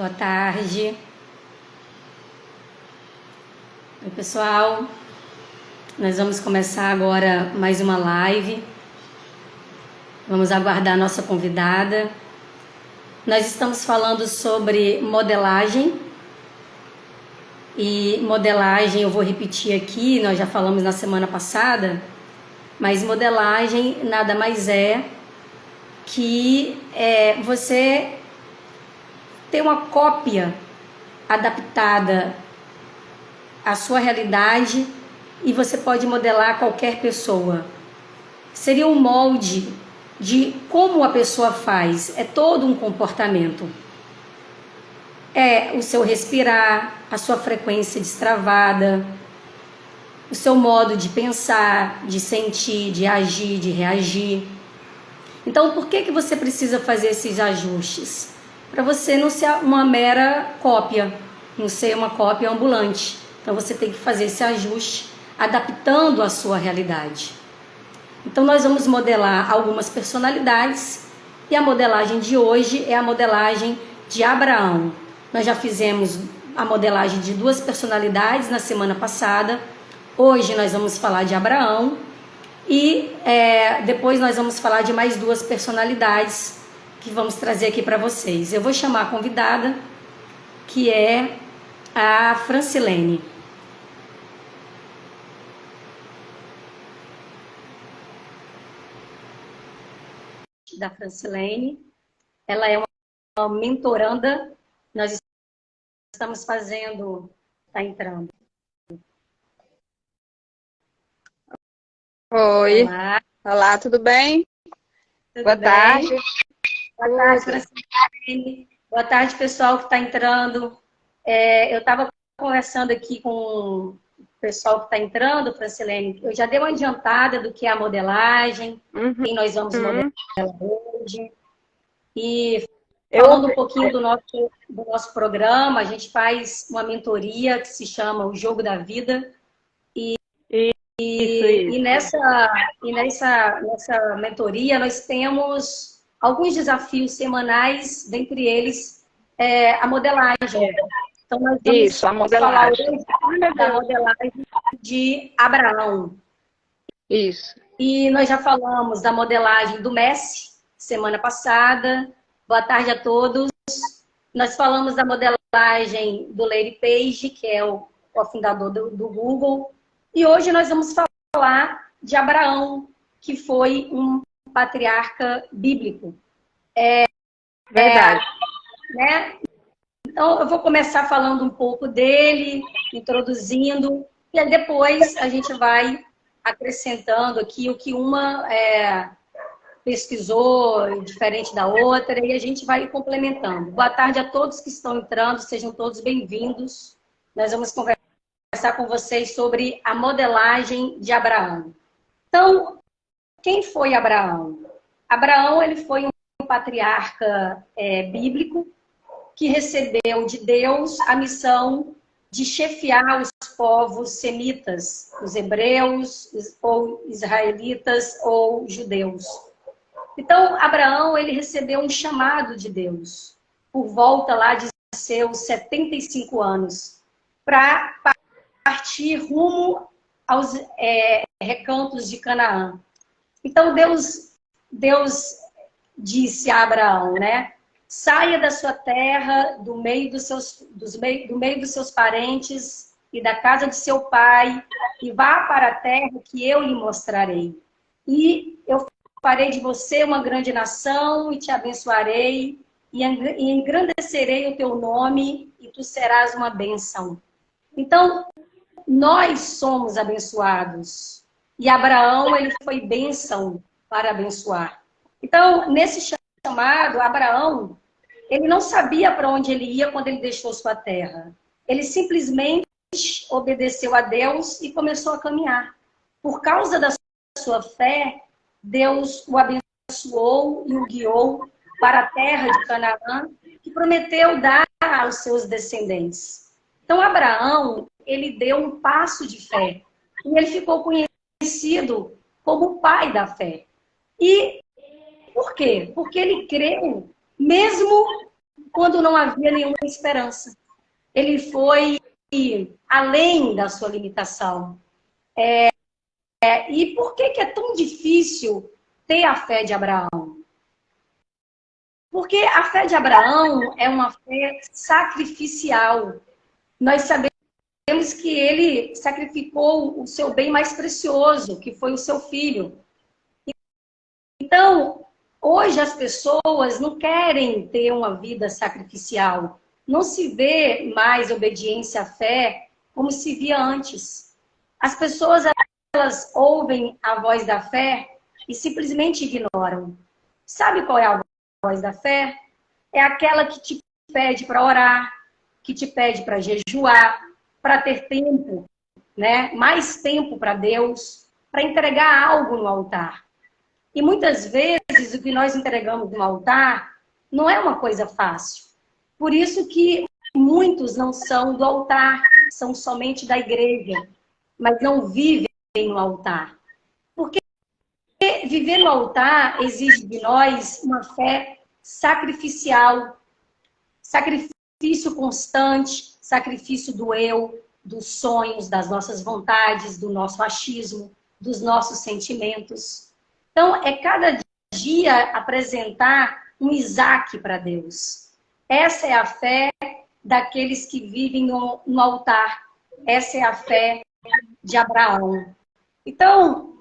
Boa tarde. Oi, pessoal. Nós vamos começar agora mais uma live. Vamos aguardar a nossa convidada. Nós estamos falando sobre modelagem. E modelagem, eu vou repetir aqui, nós já falamos na semana passada, mas modelagem nada mais é que você ter uma cópia adaptada à sua realidade e você pode modelar qualquer pessoa. Seria um molde de como a pessoa faz, é todo um comportamento. É o seu respirar, a sua frequência destravada, o seu modo de pensar, de sentir, de agir, de reagir. Então, por que você precisa fazer esses ajustes? Para você não ser uma mera cópia, não ser uma cópia ambulante. Então, você tem que fazer esse ajuste, adaptando a sua realidade. Então, nós vamos modelar algumas personalidades e a modelagem de hoje é a modelagem de Abraão. Nós já fizemos a modelagem de 2 personalidades na semana passada. Hoje nós vamos falar de Abraão e depois nós vamos falar de mais 2 personalidades que vamos trazer aqui para vocês. Eu vou chamar a convidada, que é a Francilene. Da Francilene, ela é uma mentoranda. Nós estamos fazendo, está entrando. Oi, olá, tudo bem? Boa tarde. Boa tarde, Francilene. Boa tarde, pessoal que está entrando. Eu estava conversando aqui com o pessoal que está entrando, Francilene. Eu já dei uma adiantada do que é a modelagem, quem nós vamos modelar hoje. E falando um pouquinho do nosso programa, a gente faz uma mentoria que se chama O Jogo da Vida. E nessa mentoria nós temos alguns desafios semanais, dentre eles a modelagem. Então nós vamos falar hoje da modelagem de Abraão. Isso. E nós já falamos da modelagem do Messi semana passada. Boa tarde a todos. Nós falamos da modelagem do Larry Page, que é o fundador do Google. E hoje nós vamos falar de Abraão, que foi um patriarca bíblico. Verdade. Né? Então, eu vou começar falando um pouco dele, introduzindo, e aí depois a gente vai acrescentando aqui o que uma pesquisou, diferente da outra, e a gente vai complementando. Boa tarde a todos que estão entrando, sejam todos bem-vindos. Nós vamos conversar com vocês sobre a modelagem de Abraão. Então, quem foi Abraão? Abraão, ele foi um patriarca bíblico que recebeu de Deus a missão de chefiar os povos semitas, os hebreus, ou israelitas, ou judeus. Então, Abraão, ele recebeu um chamado de Deus, por volta lá de seus 75 anos, para partir rumo aos recantos de Canaã. Então, Deus disse a Abraão, né? Saia da sua terra, do meio dos seus parentes e da casa de seu pai, e vá para a terra que eu lhe mostrarei. E eu farei de você uma grande nação, e te abençoarei, e engrandecerei o teu nome, e tu serás uma bênção. Então, nós somos abençoados. E Abraão, ele foi bênção para abençoar. Então, nesse chamado, Abraão, ele não sabia para onde ele ia quando ele deixou sua terra. Ele simplesmente obedeceu a Deus e começou a caminhar. Por causa da sua fé, Deus o abençoou e o guiou para a terra de Canaã, que prometeu dar aos seus descendentes. Então, Abraão, ele deu um passo de fé. E ele ficou conhecido como o pai da fé. E por quê? Porque ele creu, mesmo quando não havia nenhuma esperança. Ele foi além da sua limitação. E por que é tão difícil ter a fé de Abraão? Porque a fé de Abraão é uma fé sacrificial. Nós sabemos que ele sacrificou o seu bem mais precioso, que foi o seu filho. Então, hoje as pessoas não querem ter uma vida sacrificial. Não se vê mais obediência à fé como se via antes. As pessoas, elas ouvem a voz da fé e simplesmente ignoram. Sabe qual é a voz da fé? É aquela que te pede para orar, que te pede para jejuar, para ter tempo, né? Mais tempo para Deus, para entregar algo no altar. E muitas vezes o que nós entregamos no altar não é uma coisa fácil. Por isso que muitos não são do altar, são somente da igreja, mas não vivem no altar. Porque viver no altar exige de nós uma fé sacrificial, sacrifício constante, sacrifício do eu, dos sonhos, das nossas vontades, do nosso achismo, dos nossos sentimentos. Então, é cada dia apresentar um Isaac para Deus. Essa é a fé daqueles que vivem no altar. Essa é a fé de Abraão. Então,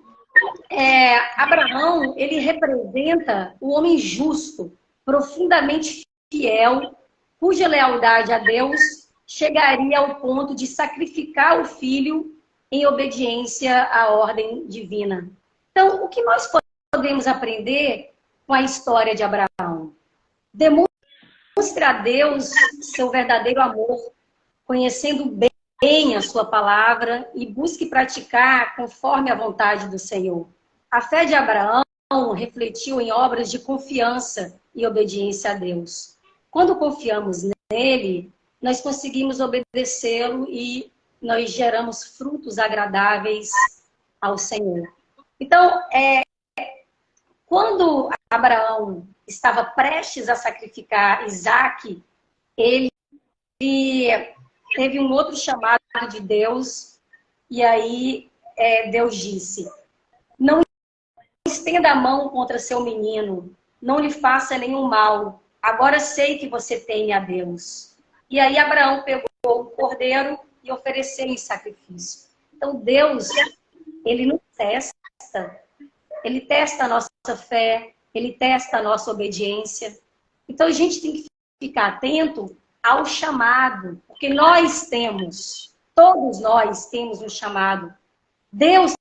Abraão, ele representa o homem justo, profundamente fiel, cuja lealdade a Deus chegaria ao ponto de sacrificar o filho em obediência à ordem divina. Então, o que nós podemos aprender com a história de Abraão? Demonstre a Deus seu verdadeiro amor, conhecendo bem a sua palavra e busque praticar conforme a vontade do Senhor. A fé de Abraão refletiu em obras de confiança e obediência a Deus. Quando confiamos nele, nós conseguimos obedecê-lo e nós geramos frutos agradáveis ao Senhor. Então, quando Abraão estava prestes a sacrificar Isaac, ele teve um outro chamado de Deus, e aí Deus disse: não estenda a mão contra seu menino, não lhe faça nenhum mal, agora sei que você teme a Deus. E aí Abraão pegou o cordeiro e ofereceu em sacrifício. Então Deus, ele nos testa, ele testa a nossa fé, ele testa a nossa obediência. Então a gente tem que ficar atento ao chamado, porque todos nós temos um chamado. Deus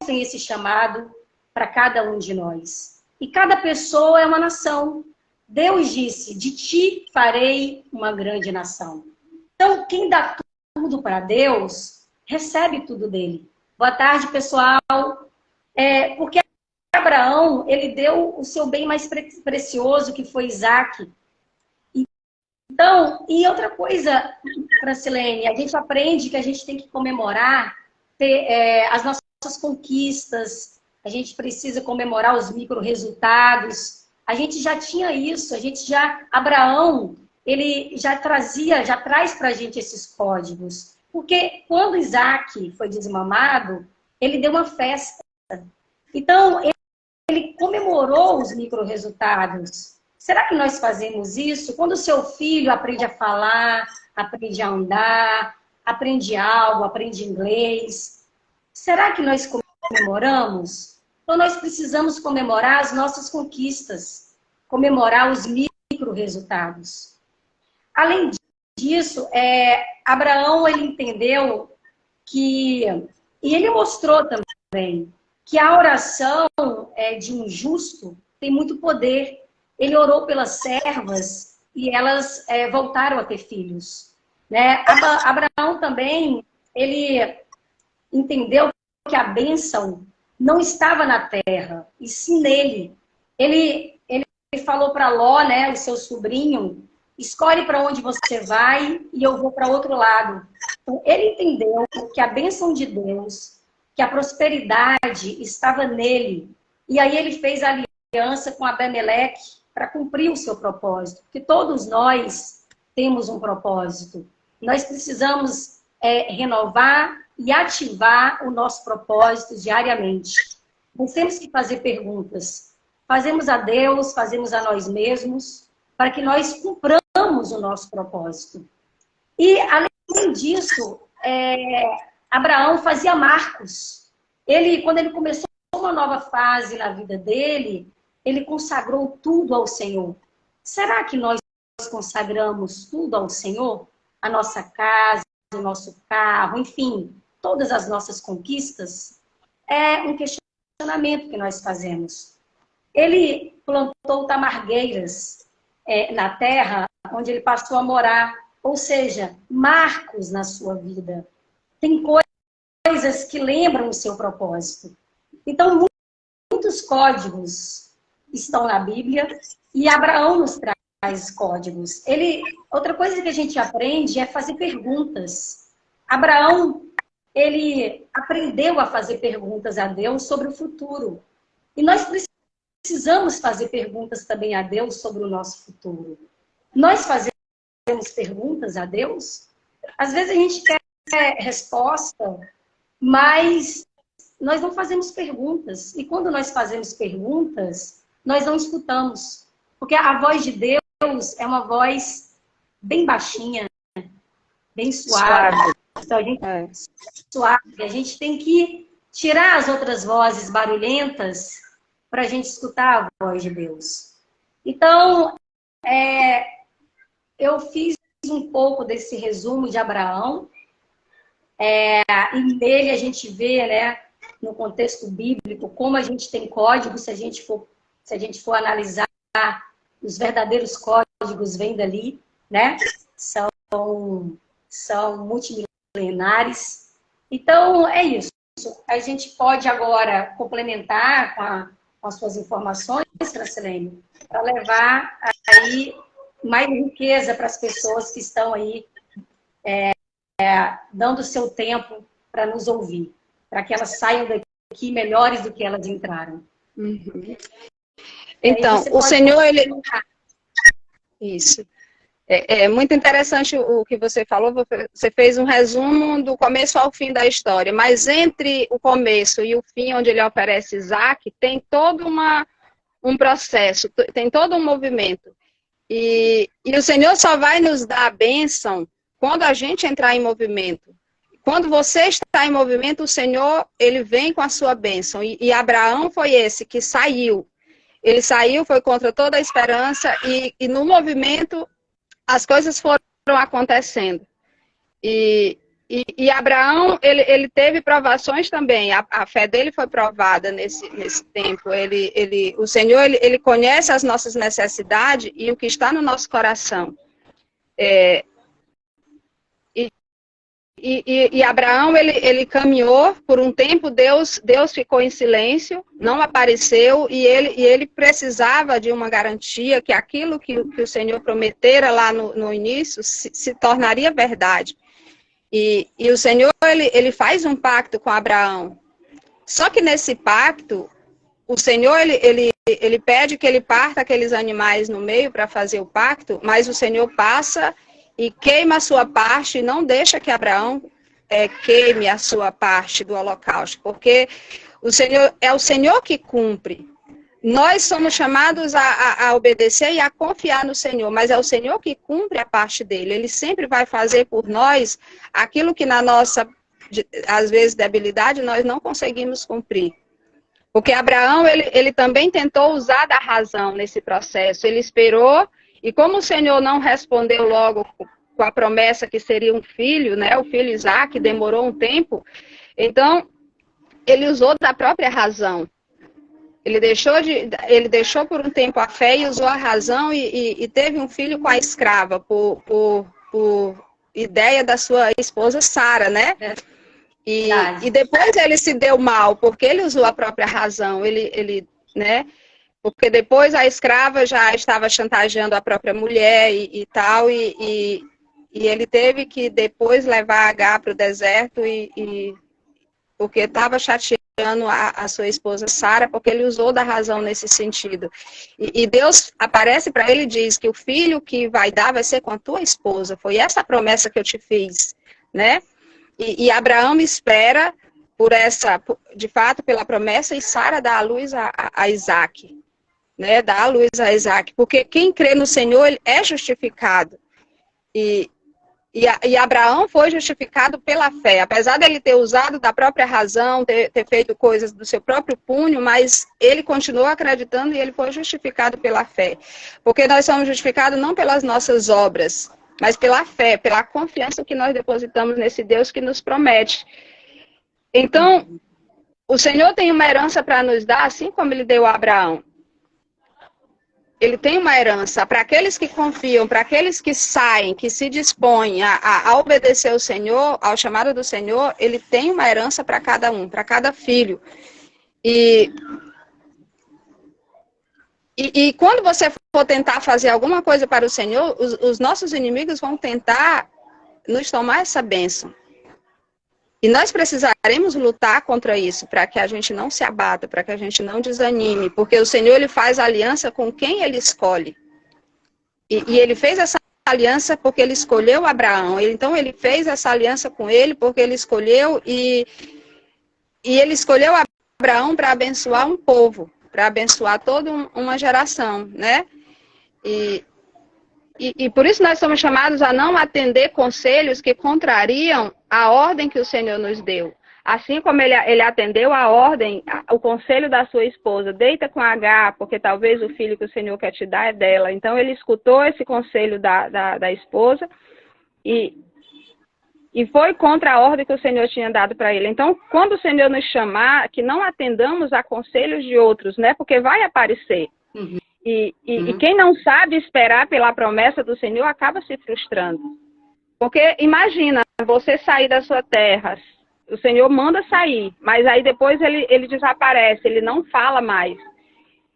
tem esse chamado para cada um de nós. E cada pessoa é uma nação. Deus disse: de ti farei uma grande nação. Então, quem dá tudo para Deus, recebe tudo dele. Boa tarde, pessoal. Porque Abraão, ele deu o seu bem mais precioso, que foi Isaac. Então, e outra coisa, Francilene, a gente aprende que a gente tem que comemorar as nossas conquistas, a gente precisa comemorar os micro-resultados. A gente já tinha isso, Abraão, ele já traz para a gente esses códigos. Porque quando Isaac foi desmamado, ele deu uma festa. Então, ele comemorou os micro-resultados. Será que nós fazemos isso? Quando o seu filho aprende a falar, aprende a andar, aprende algo, aprende inglês, será que nós comemoramos? Então, nós precisamos comemorar as nossas conquistas, comemorar os micro-resultados. Além disso, Abraão, ele entendeu que, e ele mostrou também, que a oração de um justo tem muito poder. Ele orou pelas servas e elas voltaram a ter filhos. Né? Abraão também, ele entendeu que a bênção não estava na terra, e sim nele. Ele falou para Ló, né, o seu sobrinho: escolhe para onde você vai e eu vou para outro lado. Então, ele entendeu que a bênção de Deus, que a prosperidade estava nele. E aí ele fez aliança com Abimeleque para cumprir o seu propósito. Porque todos nós temos um propósito. Nós precisamos renovar e ativar o nosso propósito diariamente. Nós temos que fazer perguntas. Fazemos a Deus, fazemos a nós mesmos, para que nós cumpramos o nosso propósito. E, além disso, Abraão fazia marcos. Quando ele começou uma nova fase na vida dele, ele consagrou tudo ao Senhor. Será que nós consagramos tudo ao Senhor? A nossa casa, o nosso carro, enfim, todas as nossas conquistas? É um questionamento que nós fazemos. Ele plantou tamargueiras na terra onde ele passou a morar, ou seja, marcos na sua vida. Tem coisas que lembram o seu propósito. Então, muitos códigos estão na Bíblia e Abraão nos traz códigos. Outra coisa que a gente aprende é fazer perguntas. Abraão, ele aprendeu a fazer perguntas a Deus sobre o futuro. E nós precisamos fazer perguntas também a Deus sobre o nosso futuro. Nós fazemos perguntas a Deus? Às vezes a gente quer resposta, mas nós não fazemos perguntas. E quando nós fazemos perguntas, nós não escutamos. Porque a voz de Deus é uma voz bem baixinha, bem suave. Então, a gente tem que tirar as outras vozes barulhentas para a gente escutar a voz de Deus. Então, eu fiz um pouco desse resumo de Abraão. E nele a gente vê, né, no contexto bíblico, como a gente tem códigos, se a gente for analisar, os verdadeiros códigos vêm dali, né? São multimilenares. Então, é isso. A gente pode agora complementar com as suas informações, Francilene, para levar aí mais riqueza para as pessoas que estão aí dando o seu tempo para nos ouvir, para que elas saiam daqui melhores do que elas entraram. Uhum. Então, o Senhor, ele... Isso. É muito interessante o que você falou. Você fez um resumo do começo ao fim da história. Mas entre o começo e o fim, onde ele oferece Isaac, tem todo um processo, tem todo um movimento. E o Senhor só vai nos dar a bênção quando a gente entrar em movimento. Quando você está em movimento, o Senhor, ele vem com a sua bênção. E Abraão foi esse que saiu. Ele saiu, foi contra toda a esperança e no movimento as coisas foram acontecendo. E Abraão, ele teve provações também. A fé dele foi provada nesse tempo. O Senhor, ele conhece as nossas necessidades e o que está no nosso coração. E Abraão, ele caminhou por um tempo, Deus ficou em silêncio, não apareceu, e ele precisava de uma garantia que aquilo que o Senhor prometera lá no início se tornaria verdade. E o Senhor, ele faz um pacto com Abraão. Só que nesse pacto, o Senhor, ele pede que ele parta aqueles animais no meio para fazer o pacto, mas o Senhor passa e queima a sua parte, e não deixa que Abraão queime a sua parte do holocausto, porque é o Senhor que cumpre. Nós somos chamados a obedecer e a confiar no Senhor, mas é o Senhor que cumpre a parte dele. Ele sempre vai fazer por nós aquilo que na nossa, às vezes, debilidade, nós não conseguimos cumprir. Porque Abraão, ele também tentou usar da razão nesse processo. Ele esperou. E como o Senhor não respondeu logo com a promessa que seria um filho, né, o filho Isaac, demorou um tempo, então ele usou da própria razão. Ele deixou por um tempo a fé e usou a razão e teve um filho com a escrava, por ideia da sua esposa Sara, né? E depois ele se deu mal, porque ele usou a própria razão, né? Porque depois a escrava já estava chantageando a própria mulher e tal, e ele teve que depois levar Agar para o deserto, porque estava chateado a sua esposa Sara, porque ele usou da razão nesse sentido. E Deus aparece para ele e diz que o filho que vai dar vai ser com a tua esposa. Foi essa a promessa que eu te fiz, né? E Abraão espera por essa, de fato, pela promessa, e Sara dá a luz a Isaac, né? Dá a luz a Isaac, porque quem crê no Senhor, ele é justificado. E Abraão foi justificado pela fé, apesar dele ter usado da própria razão, ter feito coisas do seu próprio punho, mas ele continuou acreditando e ele foi justificado pela fé. Porque nós somos justificados não pelas nossas obras, mas pela fé, pela confiança que nós depositamos nesse Deus que nos promete. Então, o Senhor tem uma herança para nos dar, assim como ele deu a Abraão. Ele tem uma herança para aqueles que confiam, para aqueles que saem, que se dispõem a obedecer ao Senhor, ao chamado do Senhor, ele tem uma herança para cada um, para cada filho. E quando você for tentar fazer alguma coisa para o Senhor, os nossos inimigos vão tentar nos tomar essa bênção. E nós precisaremos lutar contra isso, para que a gente não se abata, para que a gente não desanime, porque o Senhor ele faz aliança com quem ele escolhe. E ele fez essa aliança porque ele escolheu Abraão. Então ele fez essa aliança com ele porque ele escolheu e ele escolheu Abraão para abençoar um povo, para abençoar toda uma geração, né? E por isso nós somos chamados a não atender conselhos que contrariam a ordem que o Senhor nos deu. Assim como ele atendeu a ordem, o conselho da sua esposa, deita com H, porque talvez o filho que o Senhor quer te dar é dela. Então ele escutou esse conselho da esposa e foi contra a ordem que o Senhor tinha dado para ele. Então, quando o Senhor nos chamar, que não atendamos a conselhos de outros, né? Porque vai aparecer. Uhum. E quem não sabe esperar pela promessa do Senhor acaba se frustrando. Porque imagina, você sair da sua terra, o Senhor manda sair, mas aí depois ele desaparece, ele não fala mais.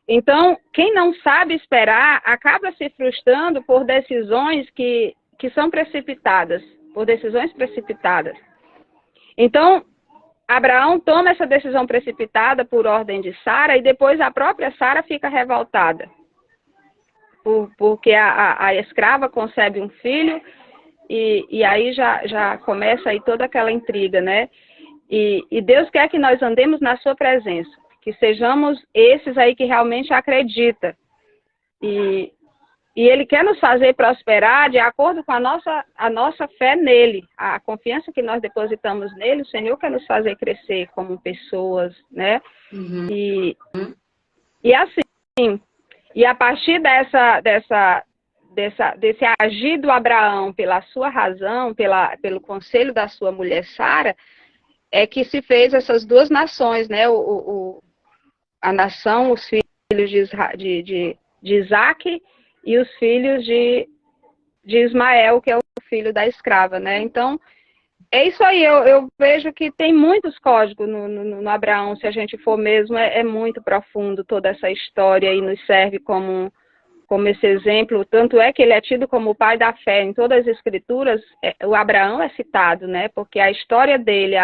Então, quem não sabe esperar acaba se frustrando por decisões que são precipitadas, por decisões precipitadas. Então, Abraão toma essa decisão precipitada por ordem de Sara e depois a própria Sara fica revoltada. Porque a escrava concebe um filho e aí já começa aí toda aquela intriga, né? E Deus quer que nós andemos na sua presença, que sejamos esses aí que realmente acreditam. E Ele quer nos fazer prosperar de acordo com a nossa fé nele, a confiança que nós depositamos nele. O Senhor quer nos fazer crescer como pessoas, né? Uhum. E assim, e a partir desse agir do Abraão pela sua razão, pelo conselho da sua mulher Sara, é que se fez essas duas nações, né? A nação, os filhos de Isaac e os filhos de Ismael, que é o filho da escrava, né? Então, é isso aí, eu vejo que tem muitos códigos no Abraão, se a gente for mesmo, é muito profundo toda essa história e nos serve como esse exemplo, tanto é que ele é tido como o pai da fé. Em todas as escrituras, o Abraão é citado, né? Porque a história dele,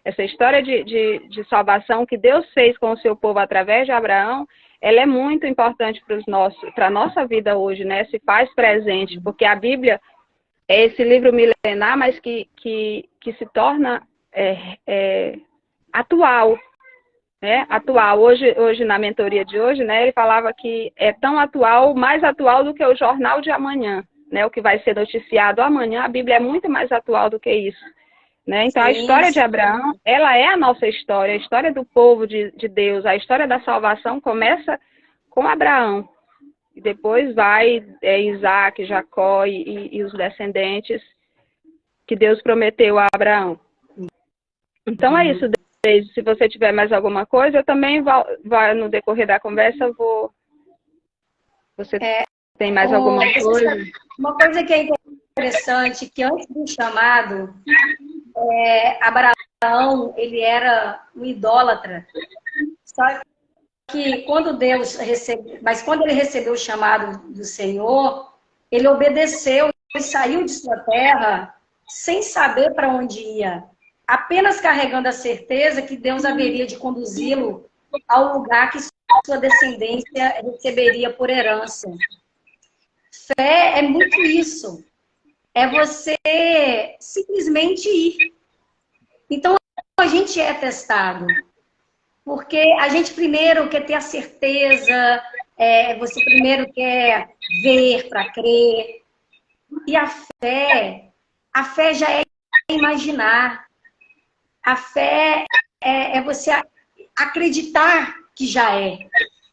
essa história de salvação que Deus fez com o seu povo através de Abraão, ela é muito importante para a nossa vida hoje, né? Se faz presente, porque a Bíblia é esse livro milenar, mas que se torna atual, né? Atual. Hoje, na mentoria de hoje, né, ele falava que é tão atual, mais atual do que o jornal de amanhã, né? O que vai ser noticiado amanhã, a Bíblia é muito mais atual do que isso, né? Então, a história de Abraão, ela é a nossa história, a história do povo de Deus, a história da salvação começa com Abraão. E depois vai Isaac, Jacó e os descendentes que Deus prometeu a Abraão. Então é isso, Deise. Se você tiver mais alguma coisa, eu também vou no decorrer da conversa, Você tem mais alguma coisa? Uma coisa que é interessante, que antes do chamado, Abraão, ele era um idólatra. Só que quando quando ele recebeu o chamado do Senhor, ele obedeceu e saiu de sua terra sem saber para onde ia. apenas carregando a certeza que Deus haveria de conduzi-lo ao lugar que sua descendência receberia por herança. Fé é muito isso. É você simplesmente ir. Então, a gente é testado. Porque a gente primeiro quer ter a certeza, você primeiro quer ver para crer. E a fé já é imaginar. A fé é você acreditar que já é.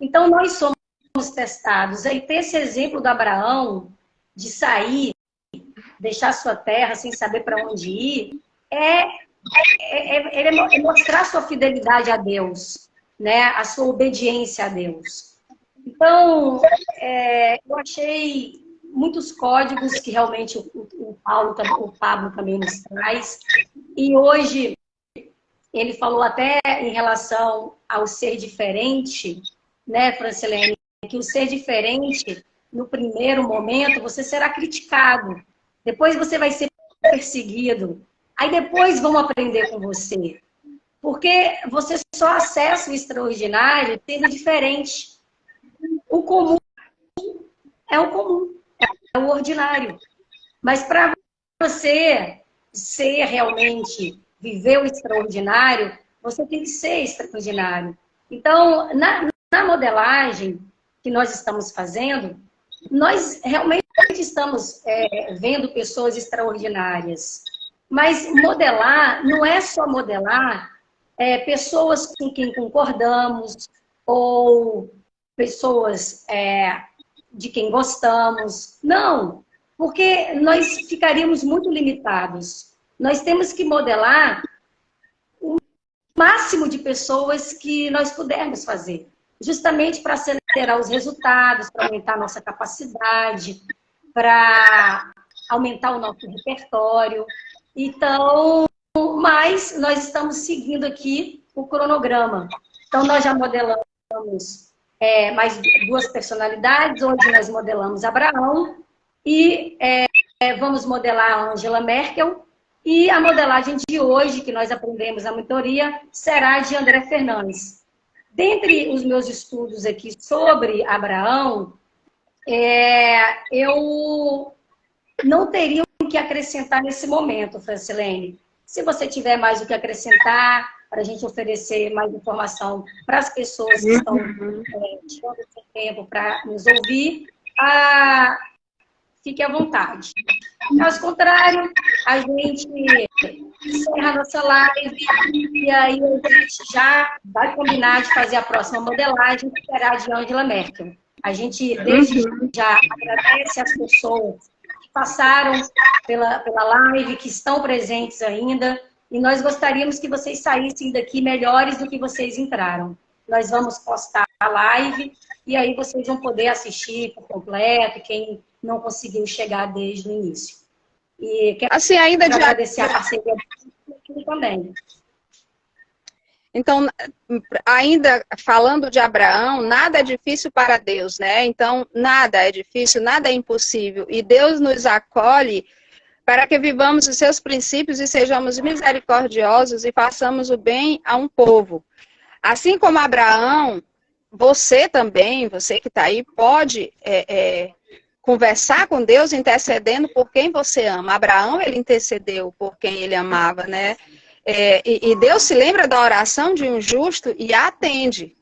Então, nós somos testados. Aí, ter esse exemplo do Abraão, de sair, deixar sua terra sem saber para onde ir, é mostrar sua fidelidade a Deus, né? A sua obediência a Deus. Então, eu achei muitos códigos que realmente o Pablo também nos traz. E hoje, ele falou até em relação ao ser diferente, né, Francilene? Que o ser diferente, no primeiro momento, você será criticado. Depois você vai ser perseguido. Aí depois vão aprender com você. Porque você só acessa o extraordinário sendo diferente. O comum é o comum, é o ordinário. Mas para você ser realmente, viver o extraordinário, você tem que ser extraordinário. Então, na modelagem que nós estamos fazendo, nós realmente estamos vendo pessoas extraordinárias. Mas modelar não é só modelar pessoas com quem concordamos ou pessoas de quem gostamos. Não, porque nós ficaríamos muito limitados. Nós temos que modelar o máximo de pessoas que nós pudermos fazer, justamente para acelerar os resultados, para aumentar a nossa capacidade, para aumentar o nosso repertório. Então, mas nós estamos seguindo aqui o cronograma. Então, nós já modelamos mais 2 personalidades. Hoje nós modelamos Abraão e vamos modelar a Angela Merkel. E a modelagem de hoje, que nós aprendemos na mentoria, será de André Fernandes. Dentre os meus estudos aqui sobre Abraão, eu não teria o que acrescentar nesse momento, Francilene. Se você tiver mais o que acrescentar, para a gente oferecer mais informação para as pessoas que estão tirando esse tempo para nos ouvir, fique à vontade. Caso contrário, a gente encerra a nossa live e aí a gente já vai combinar de fazer a próxima modelagem, que será de Angela Merkel. A gente, desde já, agradece às pessoas que passaram pela live, que estão presentes ainda, e nós gostaríamos que vocês saíssem daqui melhores do que vocês entraram. Nós vamos postar a live e aí vocês vão poder assistir por completo, quem não conseguiu chegar desde o início. E quero agradecer a parceria também. Então, ainda falando de Abraão, nada é difícil para Deus, né? Então, nada é difícil, nada é impossível. E Deus nos acolhe para que vivamos os seus princípios e sejamos misericordiosos e façamos o bem a um povo. Assim como Abraão, você também, você que está aí, pode conversar com Deus intercedendo por quem você ama. Abraão, ele intercedeu por quem ele amava, né? E Deus se lembra da oração de um justo e a atende.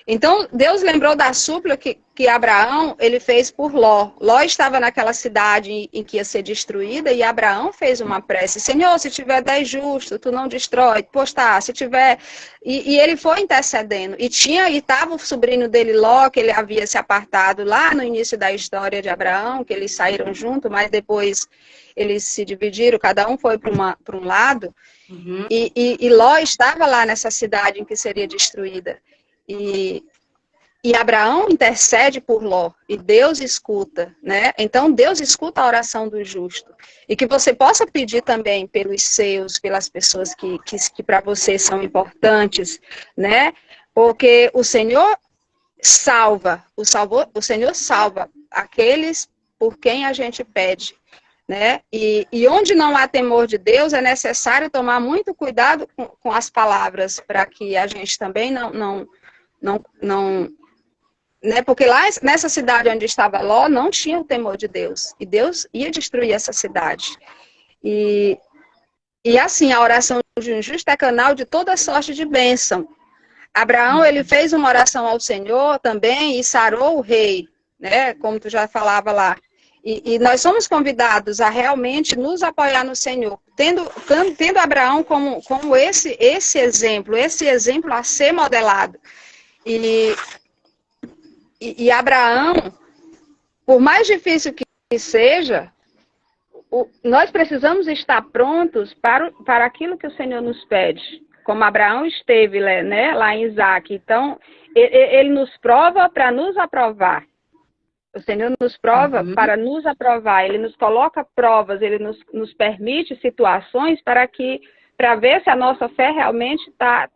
Então, Deus lembrou da súplica que Abraão, ele fez por Ló. Ló estava naquela cidade em que ia ser destruída e Abraão fez uma prece. Senhor, se tiver 10 justos, tu não destrói. Pois tá, se tiver... E ele foi intercedendo. E estava o sobrinho dele, Ló, que ele havia se apartado lá no início da história de Abraão, que eles saíram juntos, mas depois eles se dividiram, cada um foi para um lado. Uhum. E Ló estava lá nessa cidade em que seria destruída. E Abraão intercede por Ló, e Deus escuta, né? Então, Deus escuta a oração do justo. E que você possa pedir também pelos seus, pelas pessoas que para você são importantes, né? Porque o Senhor salva, o Senhor salva aqueles por quem a gente pede. né? E onde não há temor de Deus, é necessário tomar muito cuidado com as palavras, para que a gente também não né? Porque lá, nessa cidade onde estava Ló, não tinha o temor de Deus, e Deus ia destruir essa cidade. E assim, a oração de um justo é canal de toda sorte de bênção. Abraão, ele fez uma oração ao Senhor também e sarou o rei, né? Como tu já falava lá. E nós somos convidados a realmente nos apoiar no Senhor, tendo Abraão como esse exemplo a ser modelado. E Abraão, por mais difícil que seja, nós precisamos estar prontos para aquilo que o Senhor nos pede. Como Abraão esteve, né, lá em Isaac. Então, ele nos prova para nos aprovar. O Senhor nos prova para nos aprovar. Ele nos coloca provas, ele nos permite situações para ver se a nossa fé realmente está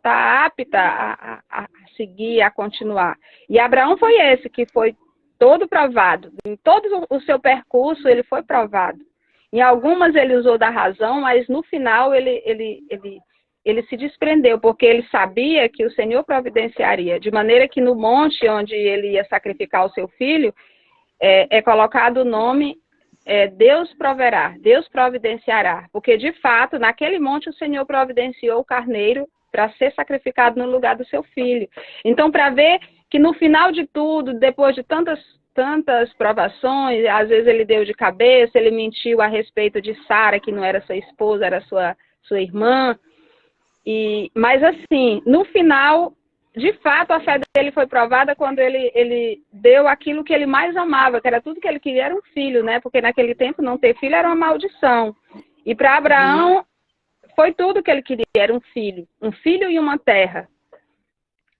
apta a seguir, a continuar. E Abraão foi esse que foi todo provado. Em todo o seu percurso, ele foi provado. Em algumas ele usou da razão, mas no final ele se desprendeu, porque ele sabia que o Senhor providenciaria. De maneira que no monte onde ele ia sacrificar o seu filho, é colocado o nome Deus proverá, Deus providenciará. Porque, de fato, naquele monte o Senhor providenciou o carneiro para ser sacrificado no lugar do seu filho. Então, para ver que no final de tudo, depois de tantas provações, às vezes ele deu de cabeça, ele mentiu a respeito de Sara, que não era sua esposa, era sua irmã. Mas assim, no final, de fato, a fé dele foi provada quando ele deu aquilo que ele mais amava, que era tudo que ele queria, era um filho, né? Porque naquele tempo não ter filho era uma maldição. E para Abraão, foi tudo que ele queria, era um filho e uma terra.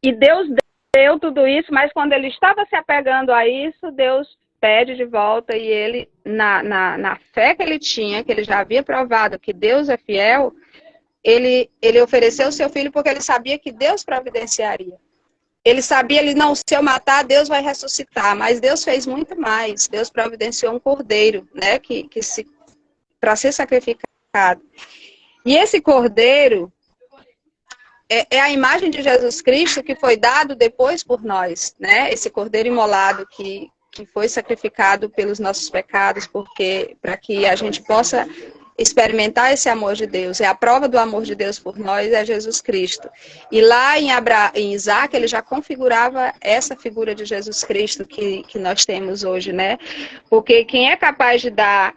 E Deus deu tudo isso, mas quando ele estava se apegando a isso, Deus pede de volta, e ele, na fé que ele tinha, que ele já havia provado que Deus é fiel, ele ofereceu o seu filho porque ele sabia que Deus providenciaria. Ele sabia, se eu matar, Deus vai ressuscitar, mas Deus fez muito mais. Deus providenciou um cordeiro, né, para ser sacrificado. E esse cordeiro é a imagem de Jesus Cristo que foi dado depois por nós, né? Esse cordeiro imolado que foi sacrificado pelos nossos pecados, para que a gente possa experimentar esse amor de Deus. É a prova do amor de Deus por nós, é Jesus Cristo. E lá em Isaac, ele já configurava essa figura de Jesus Cristo que nós temos hoje, né? Porque quem é capaz de dar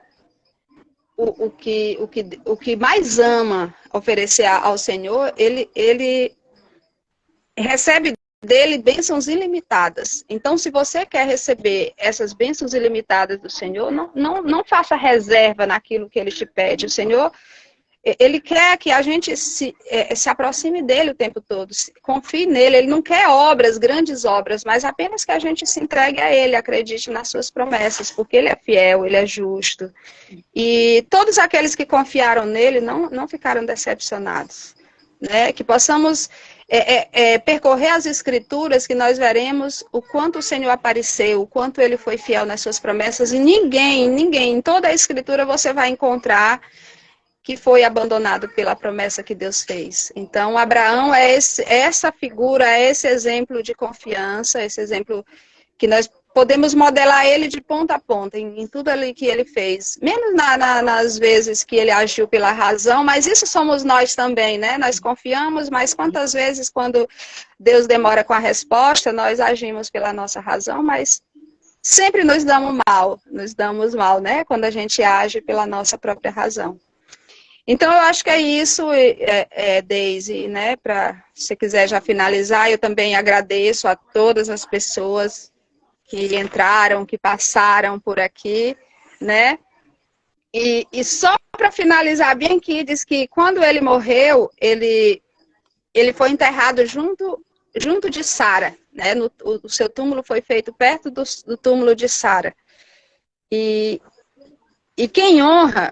o que mais ama oferecer ao Senhor, ele recebe dele bênçãos ilimitadas. Então, se você quer receber essas bênçãos ilimitadas do Senhor, não faça reserva naquilo que ele te pede. O Senhor, ele quer que a gente se aproxime dele o tempo todo, confie nele. Ele não quer grandes obras, mas apenas que a gente se entregue a ele, acredite nas suas promessas, porque ele é fiel, ele é justo. E todos aqueles que confiaram nele não ficaram decepcionados, né? Que possamos percorrer as escrituras, que nós veremos o quanto o Senhor apareceu, o quanto ele foi fiel nas suas promessas, e ninguém, em toda a escritura você vai encontrar que foi abandonado pela promessa que Deus fez. Então, Abraão é essa figura, é esse exemplo de confiança, esse exemplo que nós podemos modelar ele de ponta a ponta, em tudo ali que ele fez. Menos nas vezes que ele agiu pela razão, mas isso somos nós também, né? Nós confiamos, mas quantas vezes, quando Deus demora com a resposta, nós agimos pela nossa razão, mas sempre nos damos mal, né? Quando a gente age pela nossa própria razão. Então, eu acho que é isso, Deise, né? Se você quiser já finalizar, eu também agradeço a todas as pessoas que entraram, que passaram por aqui, né? E só para finalizar, Bianchi diz que quando ele morreu, ele foi enterrado junto de Sara, né? O seu túmulo foi feito perto do túmulo de Sara. E quem honra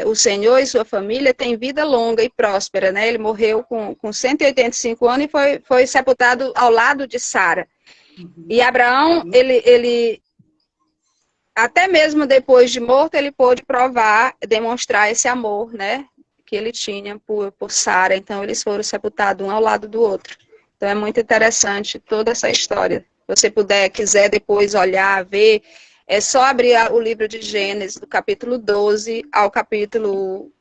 o Senhor e sua família tem vida longa e próspera, né? Ele morreu com 185 anos e foi sepultado ao lado de Sara. E Abraão, até mesmo depois de morto, ele pôde provar, demonstrar esse amor, né, que ele tinha por Sara. Então, eles foram sepultados um ao lado do outro. Então, é muito interessante toda essa história. Se você quiser depois olhar, ver, é só abrir o livro de Gênesis, do capítulo 12 ao capítulo...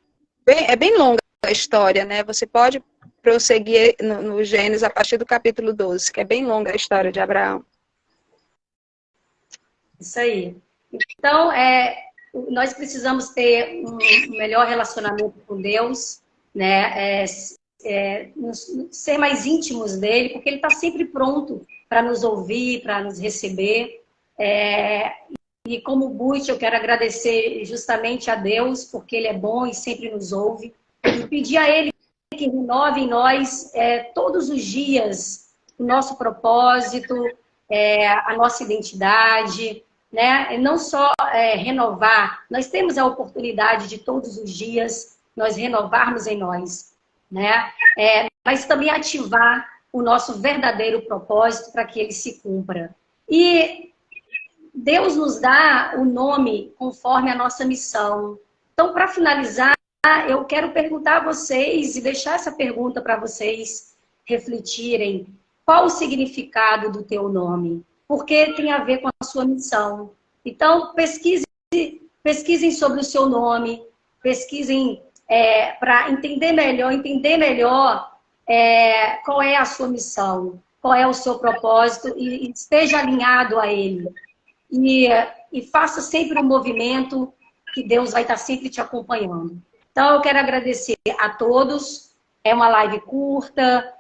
é bem longa a história, né? Você pode prosseguir no Gênesis a partir do capítulo 12, que é bem longa a história de Abraão. Isso aí. Então, nós precisamos ter um melhor relacionamento com Deus, né? Ser mais íntimos dele, porque ele está sempre pronto para nos ouvir, para nos receber. E como Butch, eu quero agradecer justamente a Deus, porque ele é bom e sempre nos ouve. E pedir a ele que renove em nós todos os dias o nosso propósito, a nossa identidade, né? Não só renovar, nós temos a oportunidade de todos os dias nós renovarmos em nós, né? Mas também ativar o nosso verdadeiro propósito para que ele se cumpra. E Deus nos dá o nome conforme a nossa missão. Então, para finalizar, eu quero perguntar a vocês e deixar essa pergunta para vocês refletirem. Qual o significado do teu nome? Porque tem a ver com a sua missão. Então, pesquisem sobre o seu nome, pesquisem para entender melhor qual é a sua missão, qual é o seu propósito e esteja alinhado a ele. E faça sempre um movimento que Deus vai estar sempre te acompanhando. Então, eu quero agradecer a todos. É uma live curta,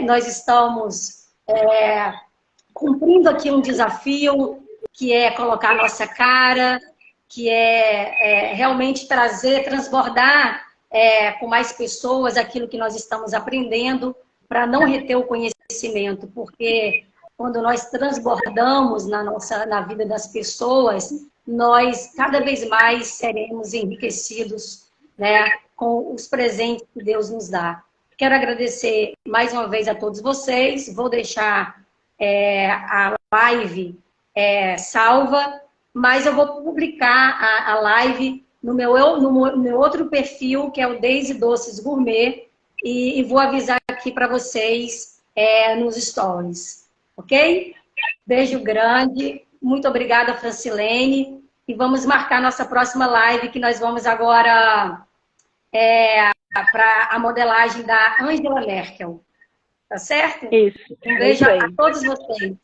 nós estamos cumprindo aqui um desafio, que é colocar a nossa cara, que é realmente transbordar com mais pessoas aquilo que nós estamos aprendendo, para não reter o conhecimento, porque quando nós transbordamos na vida das pessoas, nós cada vez mais seremos enriquecidos, né, com os presentes que Deus nos dá. Quero agradecer mais uma vez a todos vocês, vou deixar a live salva, mas eu vou publicar a live no meu outro perfil, que é o Daisy Doces Gourmet, e vou avisar aqui para vocês nos stories, ok? Beijo grande, muito obrigada, Francilene, e vamos marcar nossa próxima live, que nós vamos agora para a modelagem da Angela Merkel, tá certo? Isso. Um beijo a todos vocês.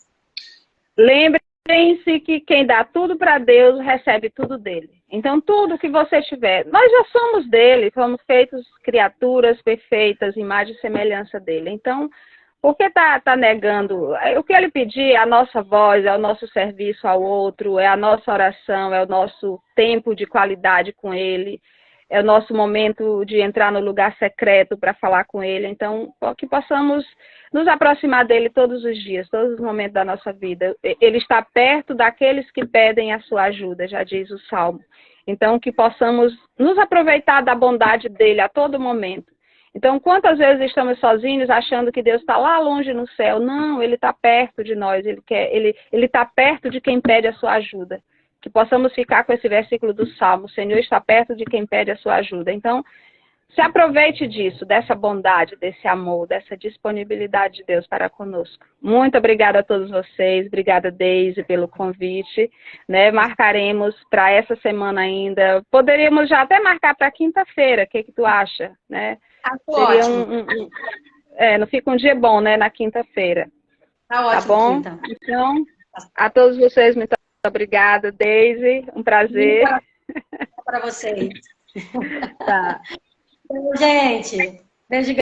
Lembrem-se que quem dá tudo para Deus recebe tudo dele. Então, tudo que você tiver, nós já somos dele, fomos feitos criaturas perfeitas, imagem e semelhança dele. Então, por que tá negando? O que ele pedir é a nossa voz, é o nosso serviço ao outro, é a nossa oração, é o nosso tempo de qualidade com ele, é o nosso momento de entrar no lugar secreto para falar com ele. Então, que possamos nos aproximar dele todos os dias, todos os momentos da nossa vida. Ele está perto daqueles que pedem a sua ajuda, já diz o Salmo. Então, que possamos nos aproveitar da bondade dele a todo momento. Então, quantas vezes estamos sozinhos achando que Deus está lá longe no céu? Não, ele está perto de nós, ele está perto de quem pede a sua ajuda. Que possamos ficar com esse versículo do Salmo, o Senhor está perto de quem pede a sua ajuda. Então, se aproveite disso, dessa bondade, desse amor, dessa disponibilidade de Deus para conosco. Muito obrigada a todos vocês, obrigada, Daisy, pelo convite, né? Marcaremos para essa semana ainda, poderíamos já até marcar para quinta-feira, o que tu acha, né? Seria ótimo. Não fica um dia bom, né, na quinta-feira. Tá ótimo, tá bom? Quinta. Então, a todos vocês, muito obrigada, Daisy, um prazer. Para vocês. Tá. Então, gente, beijo